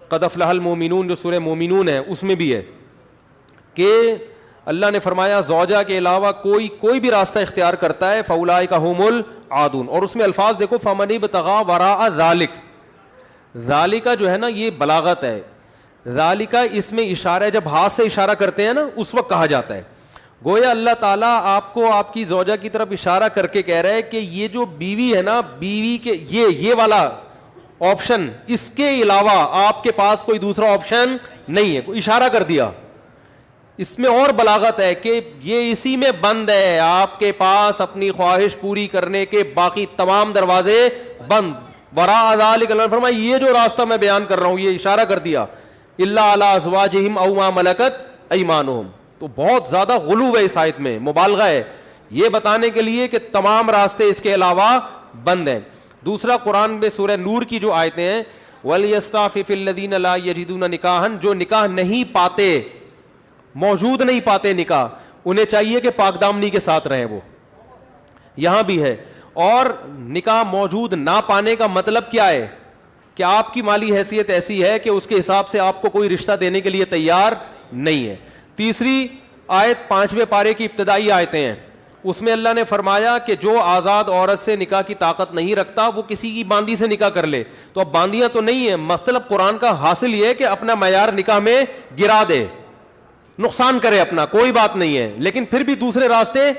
قد افلح المومنون جو سورہ مومنون ہے اس میں بھی ہے کہ اللہ نے فرمایا زوجہ کے علاوہ کوئی بھی راستہ اختیار کرتا ہے فاولئک ھم العادون. اور اس میں الفاظ دیکھو فمن ابتغى وراء ذلک. ذالک جو ہے نا یہ بلاغت ہے. ذالک اس میں اشارہ ہے, جب ہاتھ سے اشارہ کرتے ہیں نا اس وقت کہا جاتا ہے. گویا اللہ تعالیٰ آپ کو آپ کی زوجہ کی طرف اشارہ کر کے کہہ رہا ہے کہ یہ جو بیوی ہے نا, بیوی کے یہ والا آپشن, اس کے علاوہ آپ کے پاس کوئی دوسرا آپشن نہیں ہے. کوئی اشارہ کر دیا. اس میں اور بلاغت ہے کہ یہ اسی میں بند ہے, آپ کے پاس اپنی خواہش پوری کرنے کے باقی تمام دروازے بند. وراء ذلک اللہ نے فرمایا یہ جو راستہ میں بیان کر رہا ہوں, یہ اشارہ کر دیا, الا علی ازواجہم او ما ملکت ایمانہم. تو بہت زیادہ غلو ہے اس آیت میں, مبالغہ ہے یہ بتانے کے لیے کہ تمام راستے اس کے علاوہ بند ہیں. دوسرا قرآن میں سورہ نور کی جو آیتیں ہیں وَلْيَسْتَعْفِفِ الَّذِينَ لَا يَجِدُونَ نِكَاحًا, جو نکاح نہیں پاتے, موجود نہیں پاتے نکاح, انہیں چاہیے کہ پاک دامنی کے ساتھ رہیں. وہ یہاں بھی ہے. اور نکاح موجود نہ پانے کا مطلب کیا ہے کہ آپ کی مالی حیثیت ایسی ہے کہ اس کے حساب سے آپ کو کوئی رشتہ دینے کے لیے تیار نہیں ہے. تیسری آیت 5ویں پارے کی ابتدائی آیتیں ہیں, اس میں اللہ نے فرمایا کہ جو آزاد عورت سے نکاح کی طاقت نہیں رکھتا وہ کسی کی باندی سے نکاح کر لے. تو اب باندیاں تو نہیں ہیں, مطلب قرآن کا حاصل یہ ہے کہ اپنا معیار نکاح میں گرا دے, نقصان کرے اپنا, کوئی بات نہیں ہے, لیکن پھر بھی دوسرے راستے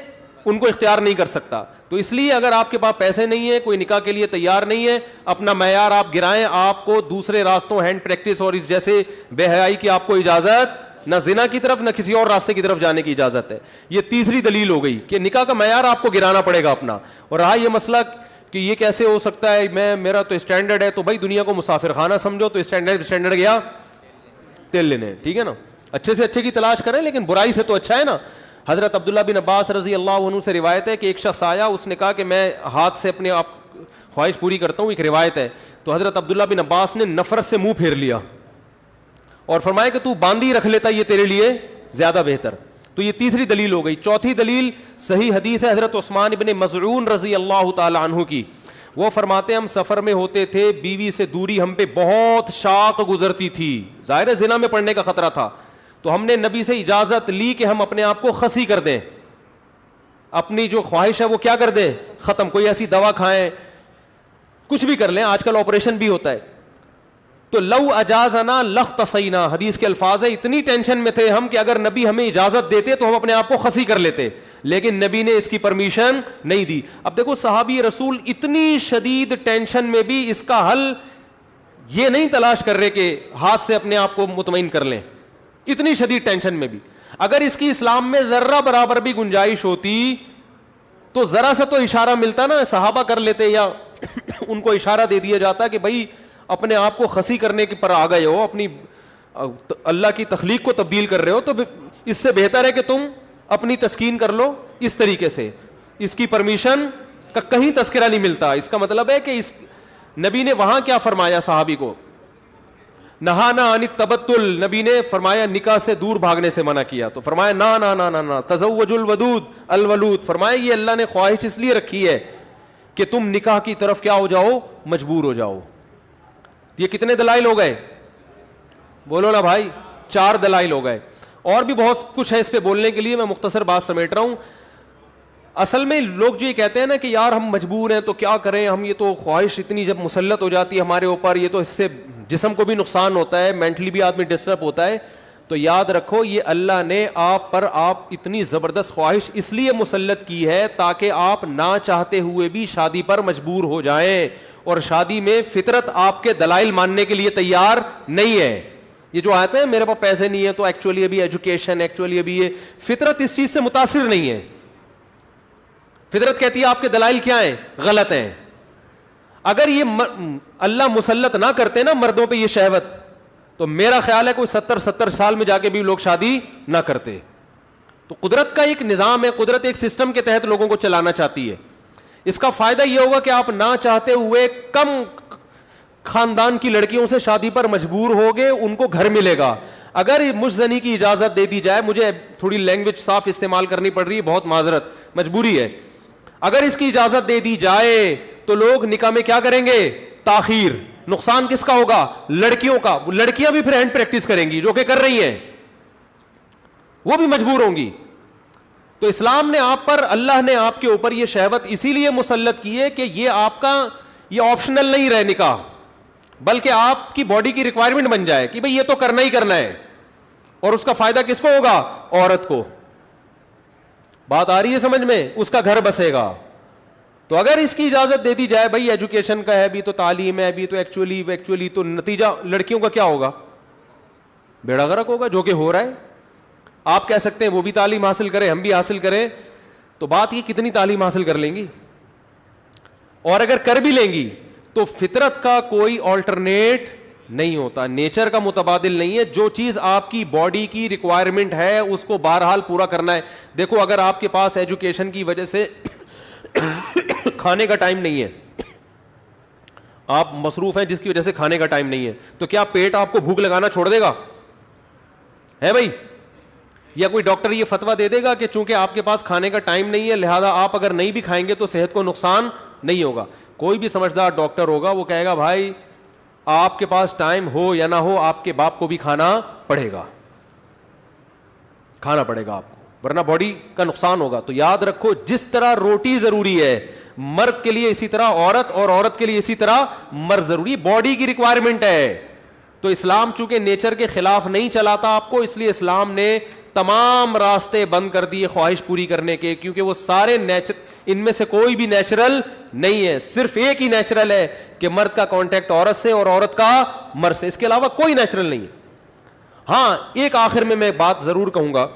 ان کو اختیار نہیں کر سکتا. تو اس لیے اگر آپ کے پاس پیسے نہیں ہیں, کوئی نکاح کے لیے تیار نہیں ہے, اپنا معیار آپ گرائیں, آپ کو دوسرے راستوں ہینڈ پریکٹس اور اس جیسے بے حیائی کی آپ کو اجازت, نہ زنا کی طرف نہ کسی اور راستے کی طرف جانے کی اجازت ہے. یہ تیسری دلیل ہو گئی کہ نکاح کا معیار آپ کو گرانا پڑے گا اپنا. اور رہا یہ مسئلہ کہ یہ کیسے ہو سکتا ہے, میرا تو اسٹینڈرڈ ہے, تو بھائی دنیا کو مسافر خانہ سمجھو, تو اسٹینڈرڈ گیا تیل لینے, ٹھیک ہے نا, اچھے سے اچھے کی تلاش کریں لیکن برائی سے تو اچھا ہے نا. حضرت عبداللہ بن عباس رضی اللہ عنہ سے روایت ہے کہ ایک شخص آیا, اس نے کہا کہ میں ہاتھ سے اپنے آپ خواہش پوری کرتا ہوں, ایک روایت ہے. تو حضرت عبداللہ بن عباس نے نفرت سے منہ پھیر لیا اور فرمایا کہ تو باندھی رکھ لیتا, یہ تیرے لیے زیادہ بہتر. تو یہ تیسری دلیل ہو گئی. چوتھی دلیل صحیح حدیث ہے حضرت عثمان بن مظعون رضی اللہ تعالی عنہ کی. وہ فرماتے ہم سفر میں ہوتے تھے, بیوی سے دوری ہم پہ بہت شاق گزرتی تھی, ظاہر زنا میں پڑنے کا خطرہ تھا. تو ہم نے نبی سے اجازت لی کہ ہم اپنے آپ کو خسی کر دیں, اپنی جو خواہش ہے وہ کیا کر دیں, ختم. کوئی ایسی دوا کھائیں, کچھ بھی کر لیں, آج کل آپریشن بھی ہوتا ہے. تو لو اجازنا لاختصینا, حدیث کے الفاظ ہے, اتنی ٹینشن میں تھے ہم کہ اگر نبی ہمیں اجازت دیتے تو ہم اپنے آپ کو خسی کر لیتے, لیکن نبی نے اس کی پرمیشن نہیں دی. اب دیکھو صحابی رسول اتنی شدید ٹینشن میں بھی اس کا حل یہ نہیں تلاش کر رہے کہ ہاتھ سے اپنے آپ کو مطمئن کر لیں, اتنی شدید ٹینشن میں بھی. اگر اس کی اسلام میں ذرہ برابر بھی گنجائش ہوتی تو ذرا سا تو اشارہ ملتا نا, صحابہ کر لیتے یا ان کو اشارہ دے دیا جاتا کہ بھائی اپنے آپ کو خسی کرنے کے پر آ گئے ہو, اپنی اللہ کی تخلیق کو تبدیل کر رہے ہو, تو اس سے بہتر ہے کہ تم اپنی تسکین کر لو اس طریقے سے. اس کی پرمیشن کا کہیں تذکرہ نہیں ملتا. اس کا مطلب ہے کہ اس نبی نے وہاں کیا فرمایا صحابی کو, نہانا عن التبتل, نبی نے فرمایا نکاح سے دور بھاگنے سے منع کیا. تو فرمایا نا نا نا نا نا تزوج الودود الولود, فرمایا یہ اللہ نے خواہش اس لیے رکھی ہے کہ تم نکاح کی طرف کیا ہو جاؤ, مجبور ہو جاؤ. یہ کتنے دلائل ہو گئے, بولو نا بھائی, 4 دلائل ہو گئے. اور بھی بہت کچھ ہے اس پہ بولنے کے لیے, میں مختصر بات سمیٹ رہا ہوں. اصل میں لوگ جو یہ کہتے ہیں نا کہ یار ہم مجبور ہیں تو کیا کریں, ہم یہ تو خواہش اتنی جب مسلط ہو جاتی ہے ہمارے اوپر, یہ تو اس سے جسم کو بھی نقصان ہوتا ہے, مینٹلی بھی آدمی ڈسٹرب ہوتا ہے. تو یاد رکھو یہ اللہ نے آپ پر اتنی زبردست خواہش اس لیے مسلط کی ہے تاکہ آپ نہ چاہتے ہوئے بھی شادی پر مجبور ہو جائیں, اور شادی میں فطرت آپ کے دلائل ماننے کے لیے تیار نہیں ہے. یہ جو آتے ہیں میرے پاس پیسے نہیں ہے تو ایکچولی ابھی ایجوکیشن, ایکچولی ابھی یہ, فطرت اس چیز سے متاثر نہیں ہے. فطرت کہتی ہے آپ کے دلائل کیا ہیں, غلط ہیں. اگر یہ اللہ مسلط نہ کرتے نا مردوں پہ یہ شہوت, تو میرا خیال ہے کوئی 70 سال میں جا کے بھی لوگ شادی نہ کرتے. تو قدرت کا ایک نظام ہے, قدرت ایک سسٹم کے تحت لوگوں کو چلانا چاہتی ہے. اس کا فائدہ یہ ہوگا کہ آپ نہ چاہتے ہوئے کم خاندان کی لڑکیوں سے شادی پر مجبور ہوگے, ان کو گھر ملے گا. اگر مجزنی کی اجازت دے دی جائے, مجھے تھوڑی لینگویج صاف استعمال کرنی پڑ رہی ہے, بہت معذرت, مجبوری ہے, اگر اس کی اجازت دے دی جائے تو لوگ نکاح میں کیا کریں گے, تاخیر, نقصان کس کا ہوگا؟ لڑکیوں کا. لڑکیاں بھی پھر ہینڈ پریکٹس کریں گی جو کہ کر رہی ہیں, وہ بھی مجبور ہوں گی. تو اسلام نے آپ پر, اللہ نے آپ کے اوپر یہ شہوت اسی لیے مسلط کی ہے کہ یہ آپ کا یہ آپشنل نہیں رہے نکاح, بلکہ آپ کی باڈی کی ریکوائرمنٹ بن جائے کہ بھئی یہ تو کرنا ہی کرنا ہے. اور اس کا فائدہ کس کو ہوگا؟ عورت کو. بات آ رہی ہے سمجھ میں؟ اس کا گھر بسے گا. تو اگر اس کی اجازت دے دی جائے بھائی ایجوکیشن کا ہے بھی تو تعلیم ہے بھی تو ایکچولی تو نتیجہ لڑکیوں کا کیا ہوگا؟ بیڑا غرق ہوگا, جو کہ ہو رہا ہے. آپ کہہ سکتے ہیں وہ بھی تعلیم حاصل کریں, ہم بھی حاصل کریں, تو بات یہ کتنی تعلیم حاصل کر لیں گی؟ اور اگر کر بھی لیں گی تو فطرت کا کوئی آلٹرنیٹ نہیں ہوتا, نیچر کا متبادل نہیں ہے. جو چیز آپ کی باڈی کی ریکوائرمنٹ ہے اس کو بہرحال پورا کرنا ہے. دیکھو اگر آپ کے پاس ایجوکیشن کی وجہ سے کھانے کا ٹائم نہیں ہے, آپ مصروف ہیں جس کی وجہ سے کھانے کا ٹائم نہیں ہے, تو کیا پیٹ آپ کو بھوک لگانا چھوڑ دے گا؟ ہے بھائی؟ یا کوئی ڈاکٹر یہ فتویٰ دے دے گا کہ چونکہ آپ کے پاس کھانے کا ٹائم نہیں ہے لہذا آپ اگر نہیں بھی کھائیں گے تو صحت کو نقصان نہیں ہوگا؟ کوئی بھی سمجھدار ڈاکٹر ہوگا وہ کہے گا بھائی آپ کے پاس ٹائم ہو یا نہ ہو آپ کے باپ کو بھی کھانا پڑے گا آپ کو, ورنہ باڈی کا نقصان ہوگا. تو یاد رکھو جس طرح روٹی ضروری ہے مرد کے لیے اسی طرح عورت, اور عورت کے لیے اسی طرح مرد ضروری, باڈی کی ریکوائرمنٹ ہے. تو اسلام چونکہ نیچر کے خلاف نہیں چلاتا آپ کو, اس لیے اسلام نے تمام راستے بند کر دیے خواہش پوری کرنے کے, کیونکہ وہ سارے ان میں سے کوئی بھی نیچرل نہیں ہے. صرف ایک ہی نیچرل ہے کہ مرد کا کانٹیکٹ عورت سے اور عورت کا مرد سے, اس کے علاوہ کوئی نیچرل نہیں ہے. ہاں ایک آخر میں بات ضرور کہوں گا,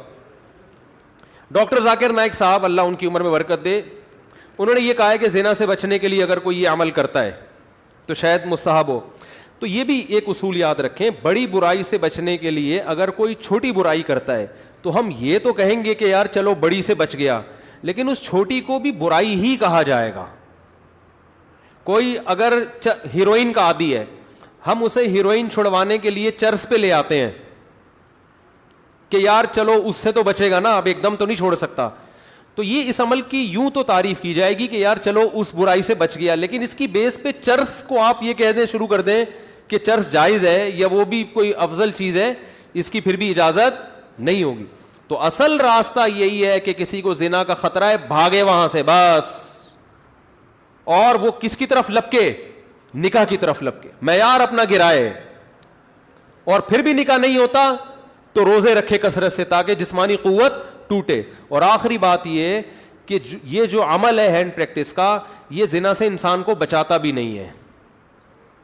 ڈاکٹر ذاکر نائک صاحب اللہ ان کی عمر میں برکت دے, انہوں نے یہ کہا ہے کہ زنا سے بچنے کے لیے اگر کوئی یہ عمل کرتا ہے تو شاید مستحب ہو. تو یہ بھی ایک اصول یاد رکھیں, بڑی برائی سے بچنے کے لیے اگر کوئی چھوٹی برائی کرتا ہے تو ہم یہ تو کہیں گے کہ یار چلو بڑی سے بچ گیا, لیکن اس چھوٹی کو بھی برائی ہی کہا جائے گا. کوئی اگر ہیروئن کا عادی ہے, ہم اسے ہیروئن چھڑوانے کے لیے چرس پہ لے آتے ہیں کہ یار چلو اس سے تو بچے گا نا, اب ایک دم تو نہیں چھوڑ سکتا, تو یہ اس عمل کی یوں تو تعریف کی جائے گی کہ یار چلو اس برائی سے بچ گیا, لیکن اس کی بیس پہ چرس کو آپ یہ کہہ دیں شروع کر دیں کہ چرس جائز ہے یا وہ بھی کوئی افضل چیز ہے, اس کی پھر بھی اجازت نہیں ہوگی. تو اصل راستہ یہی ہے کہ کسی کو زنا کا خطرہ ہے بھاگے وہاں سے بس, اور وہ کس کی طرف لپکے؟ نکاح کی طرف لپکے, معیار اپنا گرائے, اور پھر بھی نکاح نہیں ہوتا تو روزے رکھے کثرت سے تاکہ جسمانی قوت ٹوٹے. اور آخری بات یہ کہ یہ جو عمل ہے ہینڈ پریکٹس کا, یہ زنا سے انسان کو بچاتا بھی نہیں ہے.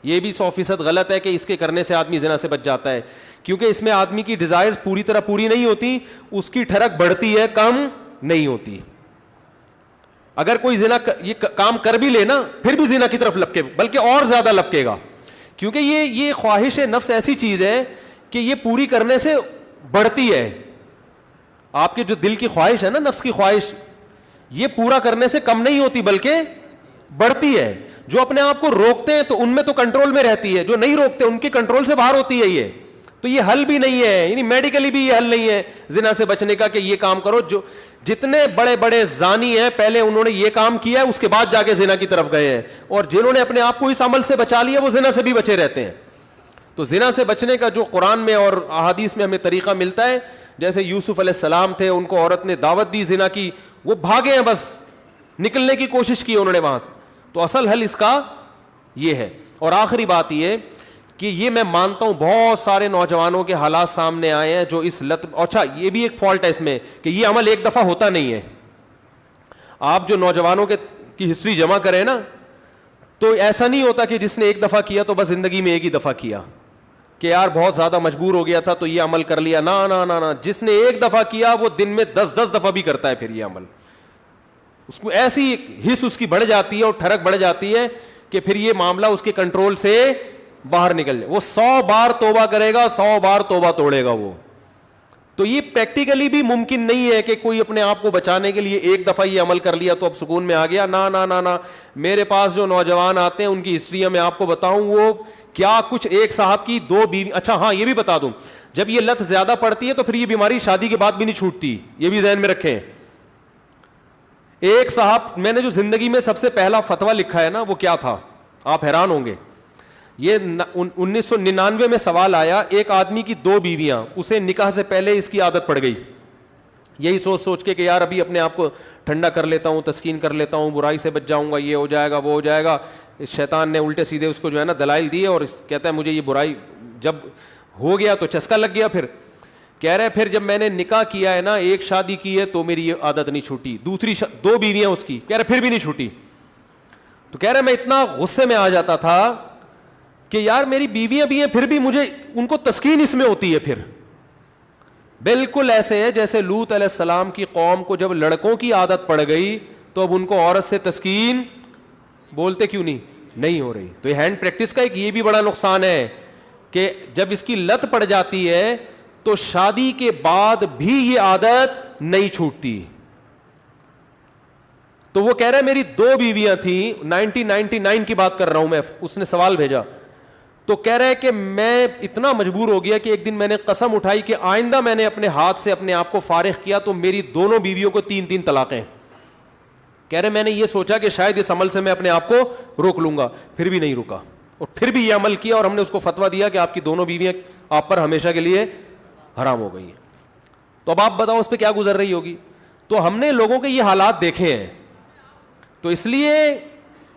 یہ بھی 100% غلط ہے کہ اس کے کرنے سے آدمی زنا سے بچ جاتا ہے, کیونکہ اس میں آدمی کی ڈیزائر پوری طرح پوری نہیں ہوتی, اس کی ٹھڑک بڑھتی ہے کم نہیں ہوتی. اگر کوئی زنا یہ کام کر بھی لے نا پھر بھی زنا کی طرف لپکے, بلکہ اور زیادہ لپکے گا, کیونکہ یہ خواہش نفس ایسی چیز ہے کہ یہ پوری کرنے سے بڑھتی ہے. آپ کے جو دل کی خواہش ہے نا, نفس کی خواہش, یہ پورا کرنے سے کم نہیں ہوتی بلکہ بڑھتی ہے. جو اپنے آپ کو روکتے ہیں تو ان میں تو کنٹرول میں رہتی ہے, جو نہیں روکتے ان کے کنٹرول سے باہر ہوتی ہے. یہ تو یہ حل بھی نہیں ہے, یعنی میڈیکلی بھی یہ حل نہیں ہے زنا سے بچنے کا کہ یہ کام کرو. جو جتنے بڑے بڑے زانی ہیں پہلے انہوں نے یہ کام کیا ہے, اس کے بعد جا کے زنا کی طرف گئے ہیں, اور جنہوں نے اپنے آپ کو اس عمل سے بچا لیا وہ زنا سے بھی بچے رہتے ہیں. تو زنا سے بچنے کا جو قرآن میں اور احادیث میں ہمیں طریقہ ملتا ہے, جیسے یوسف علیہ السلام تھے, ان کو عورت نے دعوت دی زنا کی, وہ بھاگے ہیں, بس نکلنے کی کوشش کی انہوں نے وہاں سے. تو اصل حل اس کا یہ ہے. اور آخری بات یہ کہ یہ میں مانتا ہوں بہت سارے نوجوانوں کے حالات سامنے آئے ہیں جو اس لت, اچھا یہ بھی ایک فالٹ ہے اس میں کہ یہ عمل ایک دفعہ ہوتا نہیں ہے. آپ جو نوجوانوں کی ہسٹری جمع کریں نا, تو ایسا نہیں ہوتا کہ جس نے ایک دفعہ کیا تو بس زندگی میں ایک ہی دفعہ کیا کہ یار بہت زیادہ مجبور ہو گیا تھا تو یہ عمل کر لیا. نا نا نا نا, جس نے ایک دفعہ کیا وہ دن میں 10 دفعہ بھی کرتا ہے پھر یہ عمل. اس کو ایسی حص اس کی بڑھ جاتی ہے اور ٹھڑک بڑھ جاتی ہے کہ پھر یہ معاملہ اس کے کنٹرول سے باہر نکل جائے. وہ 100 بار توبہ کرے گا, 100 بار توبہ توڑے گا وہ. تو یہ پریکٹیکلی بھی ممکن نہیں ہے کہ کوئی اپنے آپ کو بچانے کے لیے ایک دفعہ یہ عمل کر لیا تو اب سکون میں آ گیا. نا نا نا نا, میرے پاس جو نوجوان آتے ہیں ان کی ہسٹری میں آپ کو بتاؤں, وہ کیا کچھ, ایک صاحب کی 2 بیوی. اچھا ہاں یہ بھی بتا دوں, جب یہ لت زیادہ پڑتی ہے تو پھر یہ بیماری شادی کے بعد بھی نہیں چھوٹتی, یہ بھی ذہن میں رکھیں. ایک صاحب, میں نے جو زندگی میں سب سے پہلا فتویٰ لکھا ہے نا وہ کیا تھا, آپ حیران ہوں گے. یہ 1999 میں سوال آیا, ایک آدمی کی 2 بیویاں, اسے نکاح سے پہلے اس کی عادت پڑ گئی, یہی سوچ سوچ کے کہ یار ابھی اپنے آپ کو ٹھنڈا کر لیتا ہوں, تسکین کر لیتا ہوں, برائی سے بچ جاؤں گا, یہ ہو جائے گا, وہ ہو جائے گا. شیطان نے الٹے سیدھے اس کو جو ہے نا دلائل دیے, اور کہتا ہے مجھے یہ برائی جب ہو گیا تو چسکا لگ گیا. پھر کہہ رہے پھر جب میں نے نکاح کیا ہے نا, ایک شادی کی ہے تو میری یہ عادت نہیں چھوٹی, دوسری 2 بیویاں اس کی, کہہ رہے پھر بھی نہیں چھوٹی. تو کہہ رہے میں اتنا غصے میں آ جاتا تھا کہ یار میری بیویاں بھی ہیں پھر بھی مجھے ان کو تسکین اس میں ہوتی ہے. پھر بالکل ایسے ہے جیسے لوط علیہ السلام کی قوم کو جب لڑکوں کی عادت پڑ گئی تو اب ان کو عورت سے تسکین بولتے کیوں نہیں ہو رہی. تو یہ ہینڈ پریکٹس کا ایک یہ بھی بڑا نقصان ہے کہ جب اس کی لت پڑ جاتی ہے تو شادی کے بعد بھی یہ عادت نہیں چھوٹتی. تو وہ کہہ رہا ہے میری 2 بیویاں تھیں, 1999 کی بات کر رہا ہوں میں, اس نے سوال بھیجا. تو کہہ رہا ہے کہ میں اتنا مجبور ہو گیا کہ ایک دن میں نے قسم اٹھائی کہ آئندہ میں نے اپنے ہاتھ سے اپنے آپ کو فارغ کیا تو میری دونوں بیویوں کو 3 طلاقیں. کہہ رہے میں نے یہ سوچا کہ شاید اس عمل سے میں اپنے آپ کو روک لوں گا, پھر بھی نہیں رکا, اور پھر بھی یہ عمل کیا, اور ہم نے اس کو فتویٰ دیا کہ آپ کی دونوں بیویاں آپ پر ہمیشہ کے لیے حرام ہو گئی ہیں. تو اب آپ بتاؤ اس پہ کیا گزر رہی ہوگی. تو ہم نے لوگوں کے یہ حالات دیکھے ہیں, تو اس لیے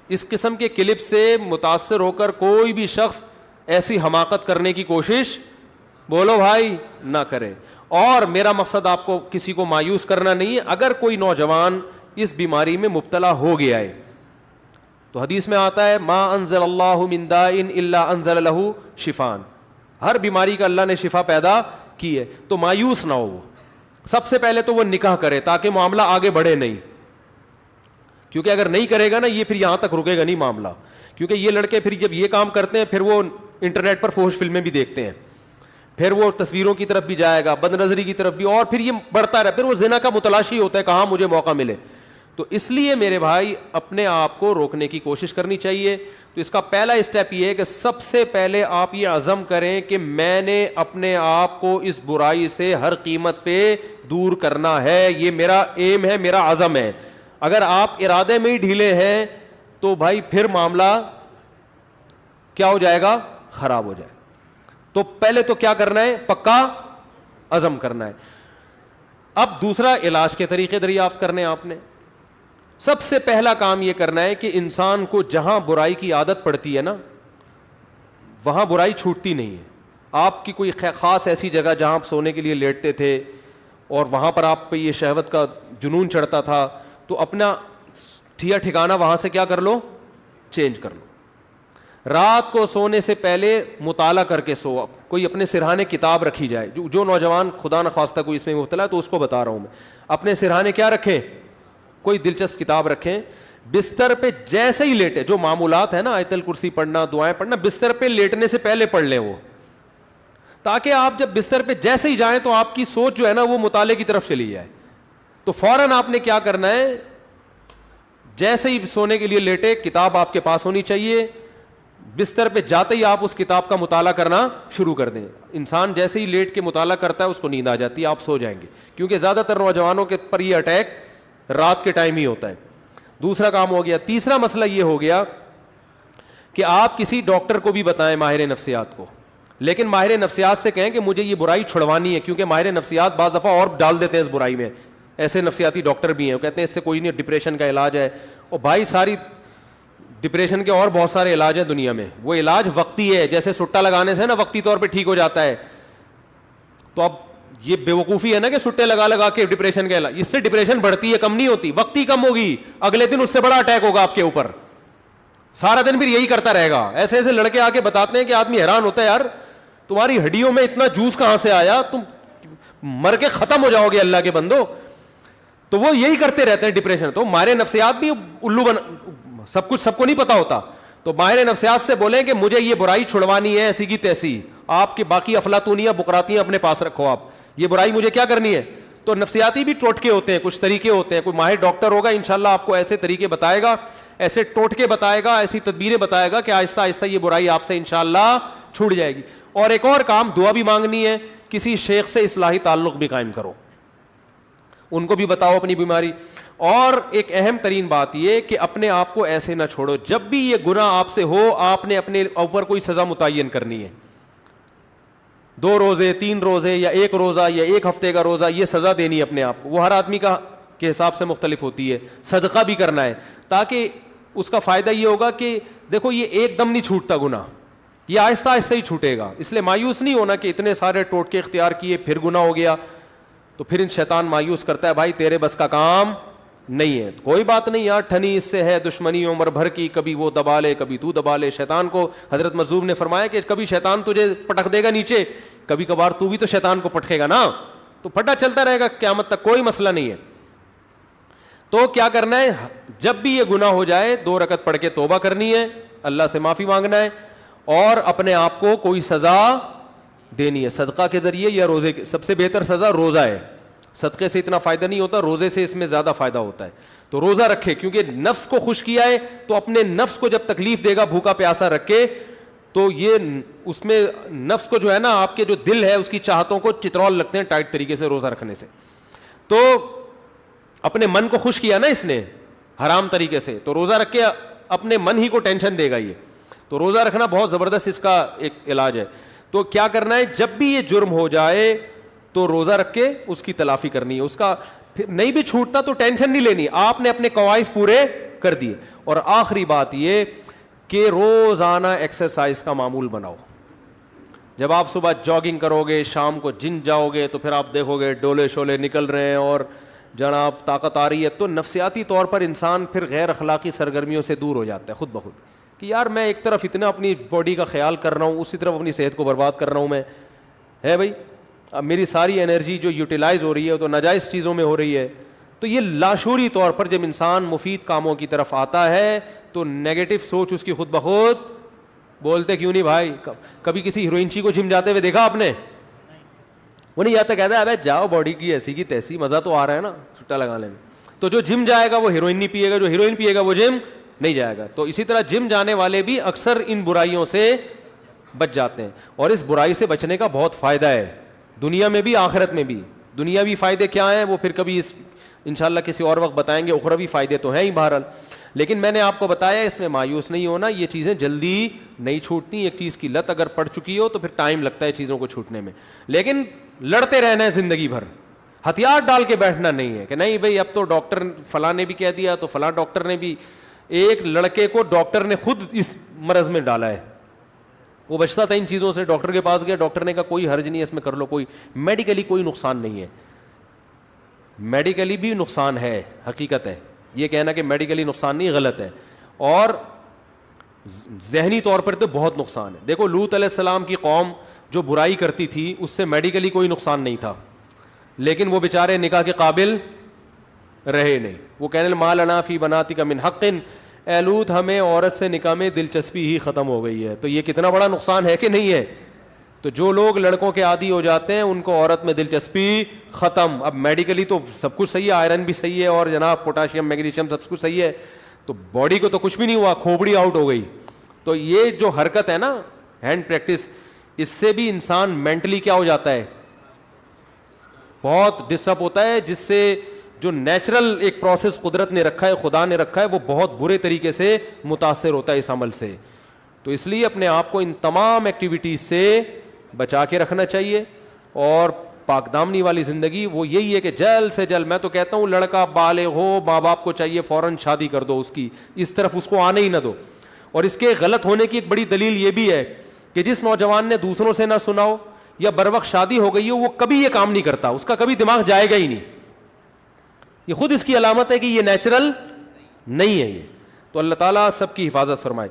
اس قسم کے کلپ سے متاثر ہو کر کوئی بھی شخص ایسی حماقت کرنے کی کوشش بولو بھائی نہ کرے. اور میرا مقصد آپ کو کسی کو مایوس کرنا نہیں ہے. اگر کوئی نوجوان اس بیماری میں مبتلا ہو گیا ہے تو حدیث میں آتا ہے ما انزل اللہ من داء الا انزل له شفاء, ہر بیماری کا اللہ نے شفا پیدا کی ہے. تو مایوس نہ ہو. وہ سب سے پہلے تو وہ نکاح کرے تاکہ معاملہ آگے بڑھے نہیں, کیونکہ اگر نہیں کرے گا نا یہ پھر یہاں تک رکے گا نہیں معاملہ. کیونکہ یہ لڑکے پھر جب یہ کام کرتے ہیں پھر وہ انٹرنیٹ پر فحش فلمیں بھی دیکھتے ہیں, پھر وہ تصویروں کی طرف بھی جائے گا, بد نظری کی طرف بھی, اور پھر یہ بڑھتا رہے, پھر وہ زنا کا متلاشی ہوتا ہے کہاں مجھے موقع ملے. تو اس لیے میرے بھائی اپنے آپ کو روکنے کی کوشش کرنی چاہیے. تو اس کا پہلا اسٹیپ یہ ہے کہ سب سے پہلے آپ یہ عزم کریں کہ میں نے اپنے آپ کو اس برائی سے ہر قیمت پہ دور کرنا ہے. یہ میرا ایم ہے, میرا عزم ہے. اگر آپ ارادے میں ہی ڈھیلے ہیں تو بھائی پھر معاملہ کیا ہو جائے گا, خراب ہو جائے. تو پہلے تو کیا کرنا ہے, پکا عزم کرنا ہے. اب دوسرا علاج کے طریقے دریافت کرنے آپ نے. سب سے پہلا کام یہ کرنا ہے کہ انسان کو جہاں برائی کی عادت پڑتی ہے نا وہاں برائی چھوٹتی نہیں ہے. آپ کی کوئی خاص ایسی جگہ جہاں آپ سونے کے لیے لیٹتے تھے اور وہاں پر آپ پہ یہ شہوت کا جنون چڑھتا تھا, تو اپنا ٹھکانہ وہاں سے کیا کر لو, چینج کر لو. رات کو سونے سے پہلے مطالعہ کر کے سو. کوئی اپنے سرہانے کتاب رکھی جائے. جو نوجوان خدا نخواستہ کوئی اس میں مبتلا ہے تو اس کو بتا رہا ہوں میں, اپنے سرہانے کیا رکھیں, کوئی دلچسپ کتاب رکھیں. بستر پہ جیسے ہی لیٹے, جو معمولات ہے نا آیت الکرسی پڑھنا, دعائیں پڑھنا, بستر پہ لیٹنے سے پہلے پڑھ لیں وہ, تاکہ آپ جب بستر پہ جیسے ہی جائیں تو آپ کی سوچ جو ہے نا وہ مطالعے کی طرف چلی جائے. تو فوراً آپ نے کیا کرنا ہے, جیسے ہی سونے کے لیے لیٹے کتاب آپ کے پاس ہونی چاہیے. بستر پہ جاتے ہی آپ اس کتاب کا مطالعہ کرنا شروع کر دیں. انسان جیسے ہی لیٹ کے مطالعہ کرتا ہے اس کو نیند آ جاتی ہے, آپ سو جائیں گے. کیونکہ زیادہ تر نوجوانوں کے پر یہ اٹیک رات کے ٹائم ہی ہوتا ہے. دوسرا کام ہو گیا. تیسرا مسئلہ یہ ہو گیا کہ آپ کسی ڈاکٹر کو بھی بتائیں, ماہر نفسیات کو, لیکن ماہر نفسیات سے کہیں کہ مجھے یہ برائی چھڑوانی ہے. کیونکہ ماہر نفسیات بعض دفعہ اور ڈال دیتے ہیں اس برائی میں. ایسے نفسیاتی ڈاکٹر بھی ہیں, وہ کہتے ہیں اس سے کوئی نہیں, ڈپریشن کا علاج ہے. اور بھائی ساری ڈپریشن کے اور بہت سارے علاج ہیں دنیا میں, وہ علاج وقتی ہے. جیسے سٹا لگانے سے نا وقتی طور پہ ٹھیک ہو جاتا ہے. تو اب یہ بیوقوفی ہے نا کہ سٹے لگا لگا کے ڈپریشن کا علاج, اس سے ڈپریشن بڑھتی ہے, کم نہیں ہوتی. وقتی کم ہوگی, اگلے دن اس سے بڑا اٹیک ہوگا آپ کے اوپر, سارا دن پھر یہی کرتا رہے گا. ایسے ایسے لڑکے آ کے بتاتے ہیں کہ آدمی حیران ہوتا ہے, یار تمہاری ہڈیوں میں اتنا جوس کہاں سے آیا, تم مر کے ختم ہو جاؤ گے اللہ کے بندو. تو وہ یہی کرتے رہتے ہیں ڈپریشن. تو ماہر نفسیات بھی الو سب کچھ سب کو نہیں پتا ہوتا. تو ماہر نفسیات سے بولیں کہ مجھے یہ برائی چھڑوانی ہے ایسی کی تیسی, آپ کے باقی افلاطونیاں بقراتیاں اپنے پاس رکھو, آپ یہ برائی مجھے کیا کرنی ہے. تو نفسیاتی بھی ٹوٹکے ہوتے ہیں, کچھ طریقے ہوتے ہیں. کوئی ماہر ڈاکٹر ہوگا انشاءاللہ آپ کو ایسے طریقے بتائے گا, ایسے ٹوٹکے بتائے گا, ایسی تدبیریں بتائے گا کہ آہستہ آہستہ یہ برائی آپ سے انشاءاللہ چھوٹ جائے گی. اور ایک اور کام, دعا بھی مانگنی ہے. کسی شیخ سے اصلاحی تعلق بھی قائم کرو, ان کو بھی بتاؤ اپنی بیماری. اور ایک اہم ترین بات یہ کہ اپنے آپ کو ایسے نہ چھوڑو, جب بھی یہ گناہ آپ سے ہو آپ نے اپنے اوپر کوئی سزا متعین کرنی ہے. 2 روزے 3 روزے یا 1 روزہ یا 1 ہفتے کا روزہ, یہ سزا دینی ہے اپنے آپ کو. وہ ہر آدمی کا کے حساب سے مختلف ہوتی ہے. صدقہ بھی کرنا ہے, تاکہ اس کا فائدہ یہ ہوگا کہ دیکھو یہ ایک دم نہیں چھوٹتا گناہ, یہ آہستہ آہستہ ہی چھوٹے گا. اس لیے مایوس نہیں ہونا کہ اتنے سارے ٹوٹکے اختیار کیے پھر گناہ ہو گیا, تو پھر شیطان مایوس کرتا ہے بھائی تیرے بس کا کام نہیں ہے. کوئی بات نہیں یار, ٹھنی اس سے ہے دشمنی عمر بھر کی, کبھی وہ دبا لے کبھی تو دبا لے. شیطان کو حضرت مظلوم نے فرمایا کہ کبھی شیطان تجھے پٹک دے گا نیچے, کبھی کبھار تو بھی تو شیطان کو پٹکے گا نا, تو پھٹا چلتا رہے گا قیامت تک, کوئی مسئلہ نہیں ہے. تو کیا کرنا ہے, جب بھی یہ گناہ ہو جائے 2 رکعت پڑھ کے توبہ کرنی ہے, اللہ سے معافی مانگنا ہے, اور اپنے آپ کو کوئی سزا دینی ہے صدقہ کے ذریعے یا روزے کے. سب سے بہتر سزا روزہ ہے, صدقے سے اتنا فائدہ نہیں ہوتا, روزے سے اس میں زیادہ فائدہ ہوتا ہے. تو روزہ رکھے, کیونکہ نفس کو خوش کیا ہے تو اپنے نفس کو جب تکلیف دے گا بھوکا پیاسا رکھے, تو یہ اس میں نفس کو جو ہے نا آپ کے جو دل ہے اس کی چاہتوں کو چترول لگتے ہیں ٹائٹ طریقے سے روزہ رکھنے سے. تو اپنے من کو خوش کیا نا اس نے حرام طریقے سے, تو روزہ رکھ کے اپنے من ہی کو ٹینشن دے گا یہ. تو روزہ رکھنا بہت زبردست اس کا ایک علاج ہے. تو کیا کرنا ہے, جب بھی یہ جرم ہو جائے تو روزہ رکھ کے اس کی تلافی کرنی ہے. اس کا پھر نہیں بھی چھوٹتا تو ٹینشن نہیں لینی, آپ نے اپنے قوائف پورے کر دیے. اور آخری بات یہ کہ روزانہ ایکسرسائز کا معمول بناؤ. جب آپ صبح جاگنگ کرو گے, شام کو جم جاؤ گے, تو پھر آپ دیکھو گے ڈولے شولے نکل رہے ہیں اور جناب طاقت آ رہی ہے, تو نفسیاتی طور پر انسان پھر غیر اخلاقی سرگرمیوں سے دور ہو جاتا ہے خود بخود, کہ یار میں ایک طرف اتنا اپنی باڈی کا خیال کر رہا ہوں, اسی طرف اپنی صحت کو برباد کر رہا ہوں میں, ہے بھائی. اب میری ساری انرجی جو یوٹیلائز ہو رہی ہے تو ناجائز چیزوں میں ہو رہی ہے. تو یہ لاشعوری طور پر جب انسان مفید کاموں کی طرف آتا ہے تو نیگیٹو سوچ اس کی خود بخود, بولتے کیوں نہیں بھائی, کبھی کسی ہیروئنچی کو جم جاتے ہوئے دیکھا آپ نے؟ وہ نہیں جاتا, کہتا ہے ابے جاؤ باڈی کی ایسی کی تیسی, مزہ تو آ رہا ہے نا چھٹا لگانے میں. تو جو جم جائے گا وہ ہیروئن نہیں پیے گا, جو ہیروئن پیے گا وہ جم نہیں جائے گا. تو اسی طرح جم جانے والے بھی اکثر ان برائیوں سے بچ جاتے ہیں, اور اس برائی سے بچنے کا بہت فائدہ ہے دنیا میں بھی آخرت میں بھی. دنیاوی فائدے کیا ہیں وہ پھر کبھی انشاءاللہ کسی اور وقت بتائیں گے, اخروی فائدے تو ہیں ہی بہرحال. لیکن میں نے آپ کو بتایا اس میں مایوس نہیں ہونا, یہ چیزیں جلدی نہیں چھوٹتی. ایک چیز کی لت اگر پڑ چکی ہو تو پھر ٹائم لگتا ہے چیزوں کو چھوٹنے میں, لیکن لڑتے رہنا ہے زندگی بھر. ہتھیار ڈال کے بیٹھنا نہیں ہے کہ نہیں بھئی اب تو ڈاکٹر فلاں نے بھی کہہ دیا تو فلاں ڈاکٹر نے بھی. ایک لڑکے کو ڈاکٹر نے خود اس مرض میں ڈالا ہے, وہ بچتا تھا ان چیزوں سے, ڈاکٹر کے پاس گیا, ڈاکٹر نے کہا کوئی حرج نہیں ہے اس میں کر لو, کوئی میڈیکلی کوئی نقصان نہیں ہے. میڈیکلی بھی نقصان ہے, حقیقت ہے, یہ کہنا کہ میڈیکلی نقصان نہیں غلط ہے, اور ذہنی طور پر تو بہت نقصان ہے. دیکھو لوط علیہ السلام کی قوم جو برائی کرتی تھی اس سے میڈیکلی کوئی نقصان نہیں تھا, لیکن وہ بیچارے نکاح کے قابل رہے نہیں. وہ کہنے ما لنا فی بناتک من حق, اے لوط ہمیں عورت سے نکاح میں دلچسپی ہی ختم ہو گئی ہے. تو یہ کتنا بڑا نقصان ہے کہ نہیں ہے. تو جو لوگ لڑکوں کے عادی ہو جاتے ہیں ان کو عورت میں دلچسپی ختم. اب میڈیکلی تو سب کچھ صحیح ہے, آئرن بھی صحیح ہے اور جناب پوٹاشیم میگنیشیم سب کچھ صحیح ہے, تو باڈی کو تو کچھ بھی نہیں ہوا, کھوپڑی آؤٹ ہو گئی. تو یہ جو حرکت ہے نا ہینڈ پریکٹس, اس سے بھی انسان مینٹلی کیا ہو جاتا ہے, بہت ڈسٹرب ہوتا ہے, جس سے جو نیچرل ایک پروسیس قدرت نے رکھا ہے, خدا نے رکھا ہے, وہ بہت برے طریقے سے متاثر ہوتا ہے اس عمل سے. تو اس لیے اپنے آپ کو ان تمام ایکٹیویٹیز سے بچا کے رکھنا چاہیے. اور پاک دامنی والی زندگی وہ یہی ہے کہ جلد سے جلد, میں تو کہتا ہوں لڑکا بالغ ہو, ماں باپ کو چاہیے فوراً شادی کر دو اس کی, اس طرف اس کو آنے ہی نہ دو. اور اس کے غلط ہونے کی ایک بڑی دلیل یہ بھی ہے کہ جس نوجوان نے دوسروں سے نہ سنا ہو یا بروقت شادی ہو گئی ہو, وہ کبھی یہ کام نہیں کرتا, اس کا کبھی دماغ جائے گا ہی نہیں. یہ خود اس کی علامت ہے کہ یہ نیچرل نہیں ہے یہ. تو اللہ تعالیٰ سب کی حفاظت فرمائے.